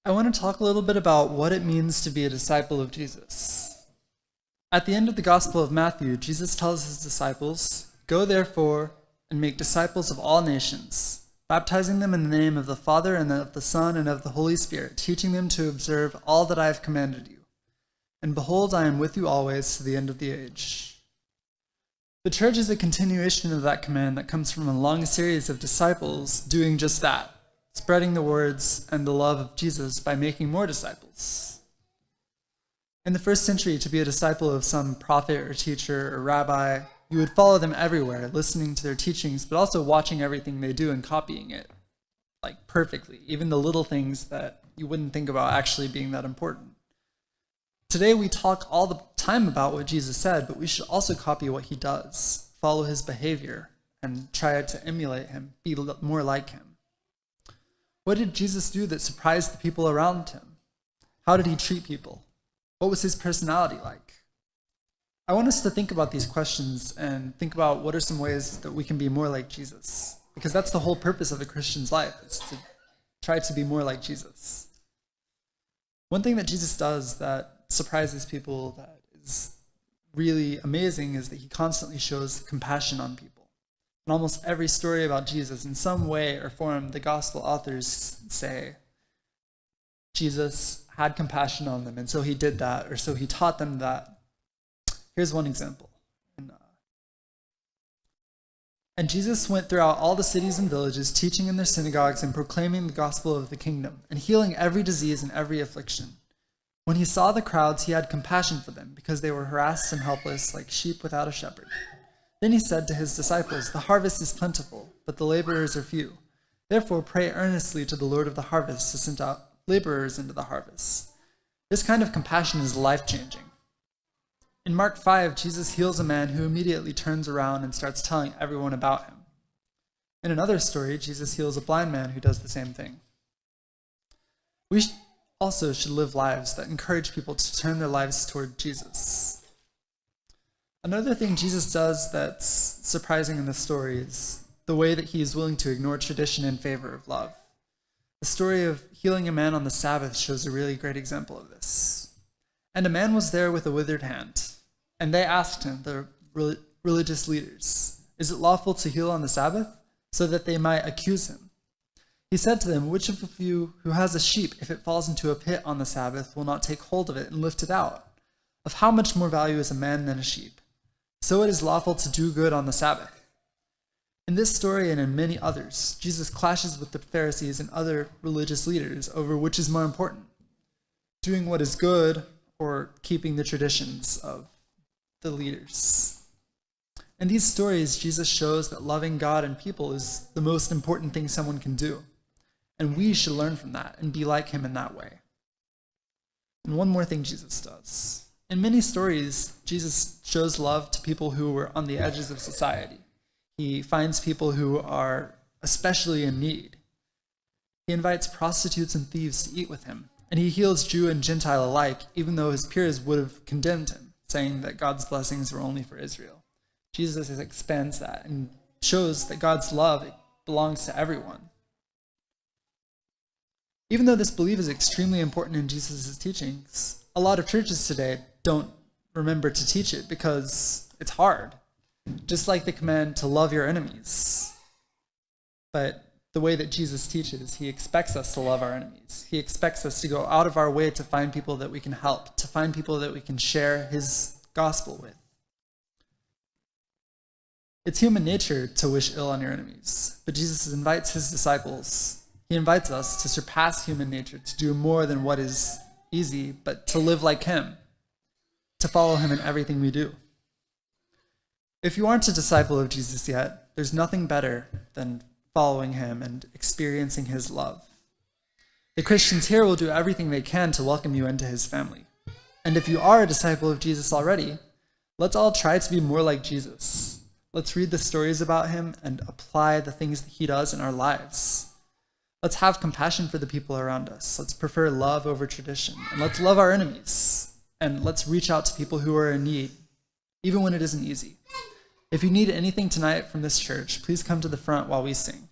I want to talk a little bit about what it means to be a disciple of Jesus. At the end of the Gospel of Matthew, Jesus tells his disciples, "Go therefore and make disciples of all nations, baptizing them in the name of the Father and of the Son and of the Holy Spirit, teaching them to observe all that I have commanded you. And behold, I am with you always to the end of the age." The church is a continuation of that command that comes from a long series of disciples doing just that, spreading the words and the love of Jesus by making more disciples. In the first century, to be a disciple of some prophet or teacher or rabbi, you would follow them everywhere, listening to their teachings, but also watching everything they do and copying it, like perfectly, even the little things that you wouldn't think about actually being that important. Today, we talk all the time about what Jesus said, but we should also copy what he does, follow his behavior, and try to emulate him, be more like him. What did Jesus do that surprised the people around him? How did he treat people? What was his personality like? I want us to think about these questions and think about what are some ways that we can be more like Jesus, because that's the whole purpose of a Christian's life, is to try to be more like Jesus. One thing that Jesus does that surprises people, that is really amazing, is that he constantly shows compassion on people. In almost every story about Jesus, in some way or form, the gospel authors say Jesus had compassion on them, and so he did that, or so he taught them that. Here's one example. And Jesus went throughout all the cities and villages, teaching in their synagogues and proclaiming the gospel of the kingdom, and healing every disease and every affliction. When he saw the crowds, he had compassion for them, because they were harassed and helpless, like sheep without a shepherd. Then he said to his disciples, "The harvest is plentiful, but the laborers are few. Therefore pray earnestly to the Lord of the harvest to send out laborers into the harvest." This kind of compassion is life-changing. In Mark 5, Jesus heals a man who immediately turns around and starts telling everyone about him. In another story, Jesus heals a blind man who does the same thing. We also should live lives that encourage people to turn their lives toward Jesus. Another thing Jesus does that's surprising in the story is the way that he is willing to ignore tradition in favor of love. The story of healing a man on the Sabbath shows a really great example of this. And a man was there with a withered hand, and they asked him, the religious leaders, "Is it lawful to heal on the Sabbath?" so that they might accuse him. He said to them, "Which of you who has a sheep, if it falls into a pit on the Sabbath, will not take hold of it and lift it out? Of how much more value is a man than a sheep? So it is lawful to do good on the Sabbath." In this story and in many others, Jesus clashes with the Pharisees and other religious leaders over which is more important, doing what is good or keeping the traditions of the leaders. In these stories, Jesus shows that loving God and people is the most important thing someone can do, and we should learn from that and be like him in that way. And one more thing Jesus does. In many stories, Jesus shows love to people who were on the edges of society. He finds people who are especially in need. He invites prostitutes and thieves to eat with him, and he heals Jew and Gentile alike, even though his peers would have condemned him, saying that God's blessings were only for Israel. Jesus expands that and shows that God's love belongs to everyone. Even though this belief is extremely important in Jesus' teachings, a lot of churches today don't remember to teach it because it's hard. Just like the command to love your enemies. But the way that Jesus teaches, he expects us to love our enemies. He expects us to go out of our way to find people that we can help, to find people that we can share his gospel with. It's human nature to wish ill on your enemies, but Jesus invites his disciples. He invites us to surpass human nature, to do more than what is easy, but to live like him, to follow him in everything we do. If you aren't a disciple of Jesus yet, there's nothing better than following him and experiencing his love. The Christians here will do everything they can to welcome you into his family. And if you are a disciple of Jesus already, let's all try to be more like Jesus. Let's read the stories about him and apply the things that he does in our lives. Let's have compassion for the people around us. Let's prefer love over tradition. And let's love our enemies. And let's reach out to people who are in need, even when it isn't easy. If you need anything tonight from this church, please come to the front while we sing.